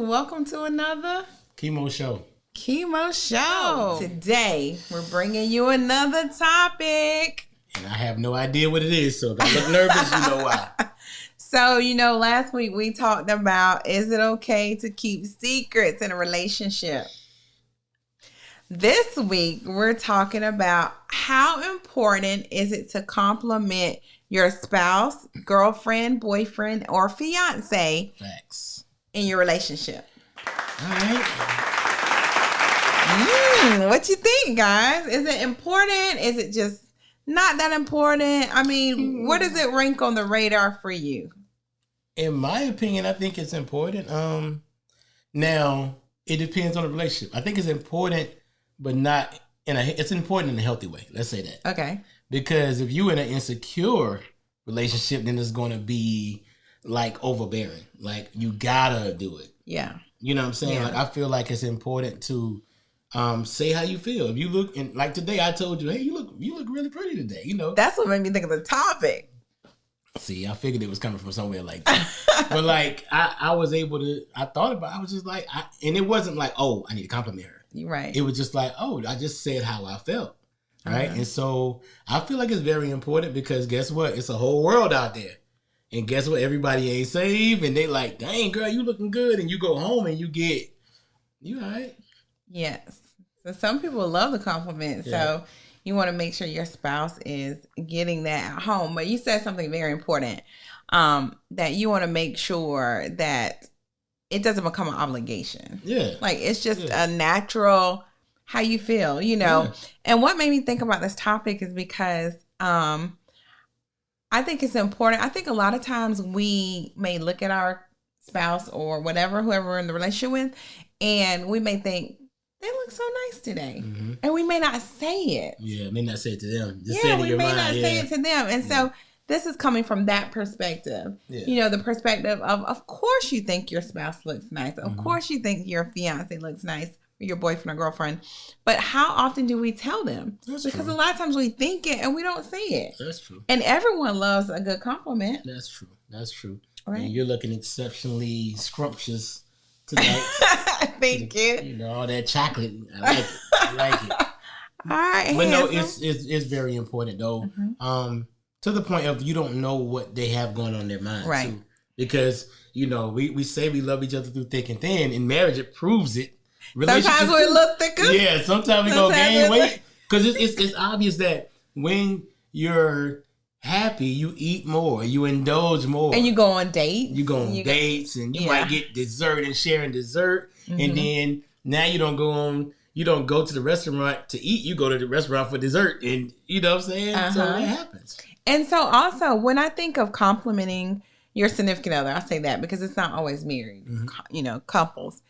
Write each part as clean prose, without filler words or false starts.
Welcome to another Chemo Show. Today, we're bringing you another topic. And I have no idea what it is, so if I look nervous, you know why. So, last week we talked about, is it okay to keep secrets in a relationship? This week, we're talking about how important is it to compliment your spouse, girlfriend, boyfriend, or fiance Facts. in your relationship. All right. What you think, guys? Is it important? Is it just not that important? I mean, where does it rank on the radar for you? In my opinion, I think it's important. Now, it depends on the relationship. I think it's important, but not it's important in a healthy way. Let's say that. Okay. Because if you're in an insecure relationship, then it's going to be like overbearing. Like you gotta do it. Yeah. You know what I'm saying? Yeah. Like I feel like it's important to say how you feel. If you look, and like today, I told you, hey, you look really pretty today. That's what made me think of the topic. See, I figured it was coming from somewhere like that. But like, I was able to. I thought about. I was just like, and it wasn't like, oh, I need to compliment her. You're right. It was just like, oh, I just said how I felt, right? And so I feel like it's very important because guess what? It's a whole world out there. And guess what? Everybody ain't saved. And they like, dang, girl, you looking good. And you go home and you all right? Yes. So some people love the compliment. Yeah. So you want to make sure your spouse is getting that at home. But you said something very important, that you want to make sure that it doesn't become an obligation. Yeah. Like it's just a natural how you feel, Yeah. And what made me think about this topic is because I think it's important. I think a lot of times we may look at our spouse or whatever, whoever we're in the relationship with, and we may think, they look so nice today. Mm-hmm. And we may not say it. Yeah, may not say it to them. Just say it to them. And so this is coming from that perspective. Yeah. The perspective of course you think your spouse looks nice. Of course you think your fiance looks nice, or your boyfriend or girlfriend. But how often do we tell them? Because a lot of times we think it and we don't say it. That's true. And everyone loves a good compliment. That's true. Right. And you're looking exceptionally scrumptious tonight. Thank you. All that chocolate. I like it. All right. But no, it's very important though. Mm-hmm. To the point of you don't know what they have going on in their mind. Right. Too. Because, we say we love each other through thick and thin. In marriage, it proves it. Sometimes we look thicker. Yeah, sometimes we go gain weight. Because it's obvious that when you're happy, you eat more, you indulge more. And you go on dates. You go on dates and you might get dessert and sharing dessert. Mm-hmm. And then now you don't go to the restaurant to eat, you go to the restaurant for dessert. And you know what I'm saying? So that happens. And so also when I think of complimenting your significant other, I say that because it's not always married, couples.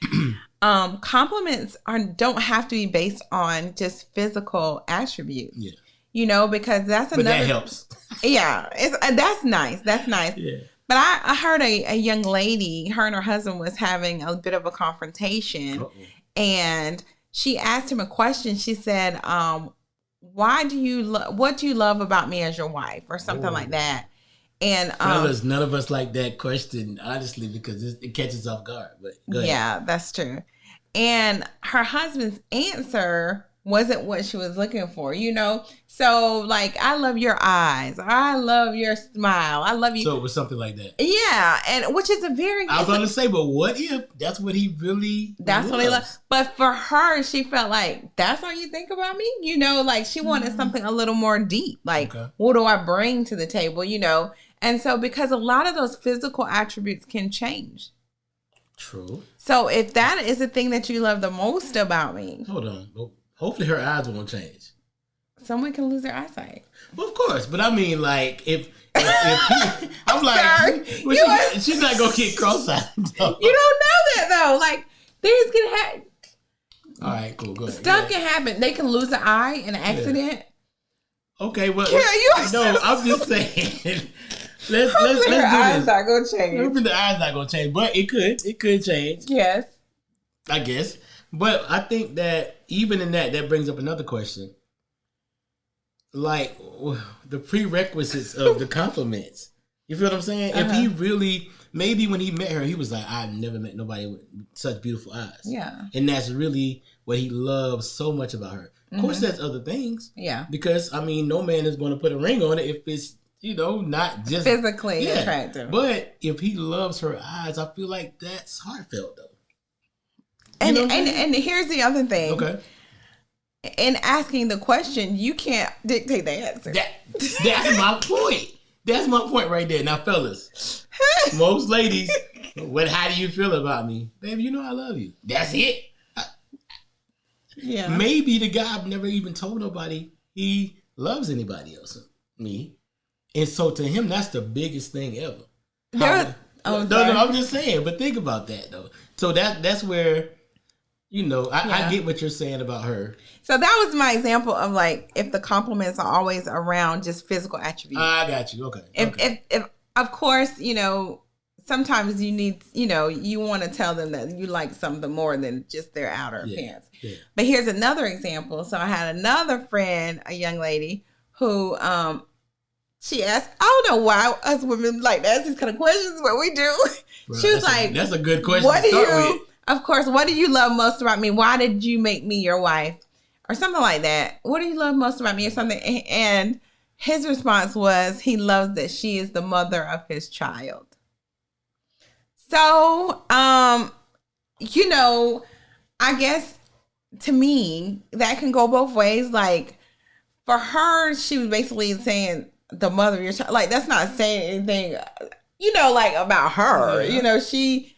Compliments don't have to be based on just physical attributes. Yeah. Because that's another. But that helps. Yeah, that's nice. That's nice. Yeah. But I heard a young lady, her and her husband was having a bit of a confrontation. Uh-oh. And she asked him a question. She said, what do you love about me as your wife? Or something like that. And fellas, none of us like that question, honestly, because it catches off guard. But go ahead. Yeah, that's true. And her husband's answer wasn't what she was looking for, So, like, I love your eyes. Or I love your smile. I love you. So it was something like that. Yeah, and which is I was going to say, but what if that's what he really That's what he loves. But for her, she felt like, that's how you think about me? Like she wanted something a little more deep. Like, what do I bring to the table, And so because a lot of those physical attributes can change. True. So if that is the thing that you love the most about me. Hold on. Hopefully her eyes won't change. Someone can lose their eyesight. Well, of course. But I mean, like, if I'm like, she's not going to get cross-eyed. You don't know that, though. Like, things can happen. All right, cool. Go ahead. Stuff can happen. They can lose an eye in an accident. Yeah. Okay, well, no, I'm just saying. Let's do this. The eyes not gonna change. The eyes not gonna change, but it could change. Yes, I guess. But I think that even in that brings up another question. Like the prerequisites of the compliments. You feel what I'm saying? If he really maybe when he met her, he was like, I've never met nobody with such beautiful eyes. Yeah. And that's really what he loves so much about her. Of course, there's other things. Yeah. Because, I mean, no man is going to put a ring on it if it's, not just physically attractive. But if he loves her eyes, I feel like that's heartfelt, though. And here's the other thing. Okay. In asking the question, you can't dictate the answer. That's my point. That's my point right there. Now, fellas, most ladies, how do you feel about me? Baby, I love you. That's it. Yeah. Maybe the guy never even told nobody he loves anybody else. Me. And so to him, that's the biggest thing ever. No, I'm just saying. But think about that, though. So that's where, I get what you're saying about her. So that was my example of like, if the compliments are always around just physical attributes. I got you. Okay. If of course, sometimes you need, you want to tell them that you like something more than just their outer appearance. Yeah. But here's another example. So I had another friend, a young lady, who she asked, I don't know why us women like to ask these kind of questions, what we do. Bro, she was like, that's a good question to start with. Of course, what do you love most about me? Why did you make me your wife? Or something like that. What do you love most about me? Or something. And his response was, he loves that she is the mother of his child. So, I guess to me, that can go both ways. Like, for her, she was basically saying the mother of your child. Like, that's not saying anything, like about her. Yeah. She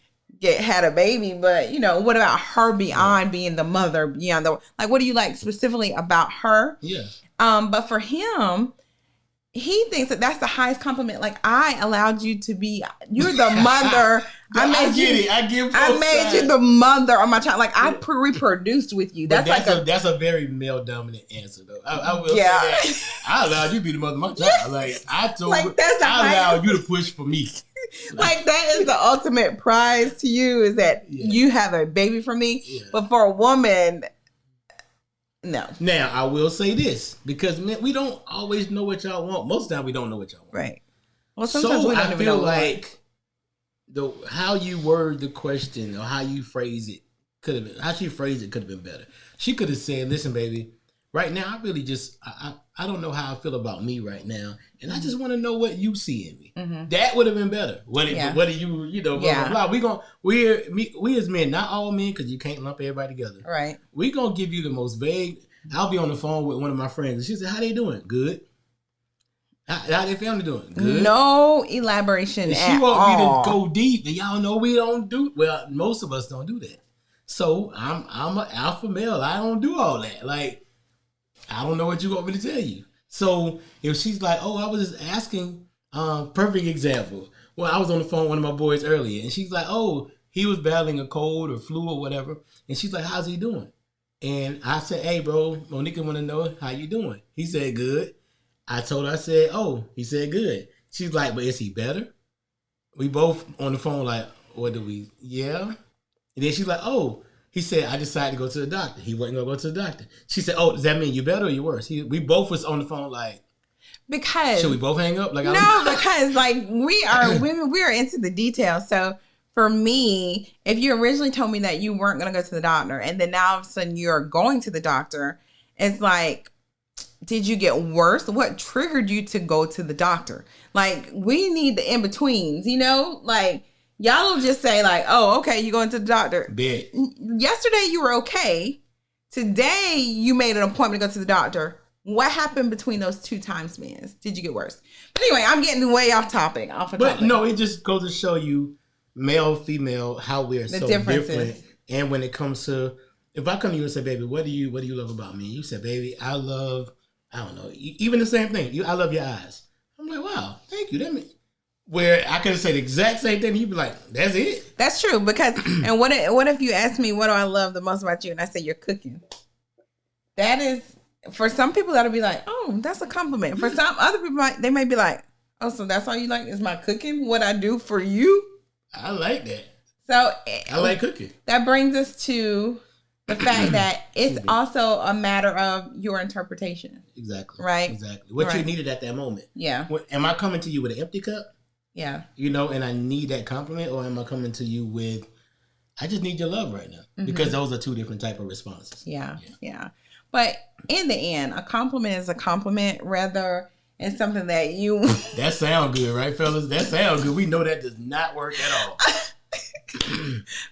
had a baby, but what about her beyond being the mother, beyond what do you like specifically about her? Yeah. But for him, he thinks that that's the highest compliment. Like, I allowed you to be, you're the mother. I made you the mother of my child. Like, I reproduced with you. That's that's a very male dominant answer, though. I will say that. I allowed you to be the mother of my child. Yeah. Like, I allowed you to push for me. Like, that is the ultimate prize to you, is that you have a baby for me. Yeah. But for a woman, no. Now, I will say this, because we don't always know what y'all want. Most of the time, we don't know what y'all want. Right. Well, sometimes we don't even know. So I feel like how you word the question or how you phrase it could have been better. She could have said, listen, baby, right now, I really just, I don't know how I feel about me right now. And I just want to know what you see in me. Mm-hmm. That would have been better. What are you, blah, blah, blah. We as men, not all men, because you can't lump everybody together. Right. We going to give you the most vague. I'll be on the phone with one of my friends, and she said, how they doing? Good. How their family doing? Good. No elaboration at all. She want me to go deep, and y'all know we don't do, well, most of us don't do that. So I'm an alpha male. I don't do all that. Like, I don't know what you want me to tell you. So if she's like, oh, I was just asking, perfect example. Well, I was on the phone with one of my boys earlier, and she's like, oh, he was battling a cold or flu or whatever. And she's like, how's he doing? And I said, hey, bro, Monica want to know how you doing. He said, good. I told her, I said, oh, he said, good. She's like, but is he better? We both on the phone like, yeah. And then she's like, oh, he said, I decided to go to the doctor. He wasn't going to go to the doctor. She said, oh, does that mean you better or you worse? We both was on the phone like, because. Should we both hang up? Because like we are women, we are into the details. So for me, if you originally told me that you weren't going to go to the doctor and then now all of a sudden you're going to the doctor, it's like, did you get worse? What triggered you to go to the doctor? Like, we need the in-betweens, like, y'all will just say like, oh, okay, you going to the doctor. Bet. Yesterday you were okay. Today you made an appointment to go to the doctor. What happened between those two time spans? Did you get worse? But anyway, I'm getting way off topic. But no, it just goes to show you male, female, how we're so different. And when it comes to, if I come to you and say, baby, what do you love about me? You said, baby, I don't know, even the same thing. I love your eyes. I'm like, wow, thank you. That means, where I could have said the exact same thing, you'd be like, that's it. That's true. Because, and what if you ask me, what do I love the most about you? And I say, you're cooking. That is, for some people, that'll be like, oh, that's a compliment. For some other people, they may be like, oh, so that's all you like is my cooking? What I do for you? I like that. So I like cooking. That brings us to the fact that it's also a matter of your interpretation. Exactly. Right? Exactly. What you needed at that moment. Yeah. Am I coming to you with an empty cup? Yeah. You know, and I need that compliment, or am I coming to you with, I just need your love right now? Mm-hmm. Because those are two different type of responses. Yeah. But in the end, a compliment is a compliment, rather it's something that you... That sound good, right, fellas? That sound good. We know that does not work at all.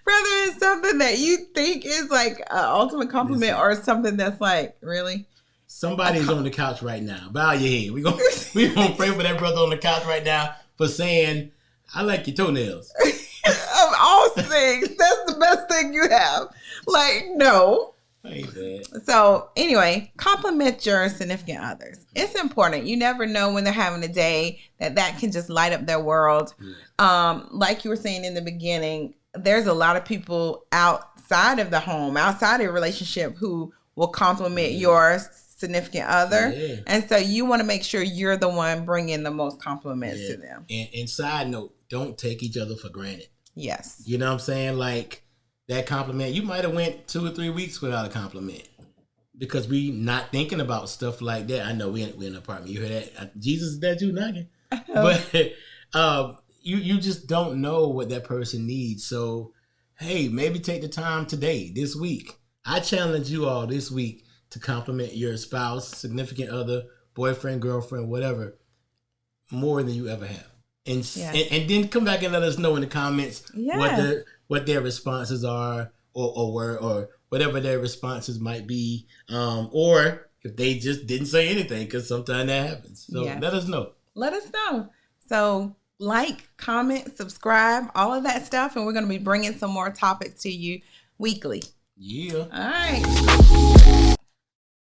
Whether it's something that you think is like an ultimate compliment, or something that's like, really? Somebody's on the couch right now. Bow your head. We gonna pray for that brother on the couch right now for saying, I like your toenails. Of all things, that's the best thing you have. Like, no. Ain't bad. So anyway, compliment your significant others. It's important. You never know when they're having a day that can just light up their world. Yeah. Like you were saying in the beginning, there's a lot of people outside of the home, outside of your relationship, who will compliment your significant other. Yeah. And so you want to make sure you're the one bringing the most compliments to them. And side note, don't take each other for granted. Yes. You know what I'm saying? Like, that compliment, you might have went 2 or 3 weeks without a compliment because we not thinking about stuff like that. I know we in an apartment. You hear that? Jesus, is that you knocking? But you just don't know what that person needs. So, hey, maybe take the time today, this week. I challenge you all this week to compliment your spouse, significant other, boyfriend, girlfriend, whatever, more than you ever have. And then come back and let us know in the comments what their responses are, or whatever their responses might be, or if they just didn't say anything, because sometimes that happens. So let us know. Let us know. So like, comment, subscribe, all of that stuff, and we're going to be bringing some more topics to you weekly. Yeah. All right.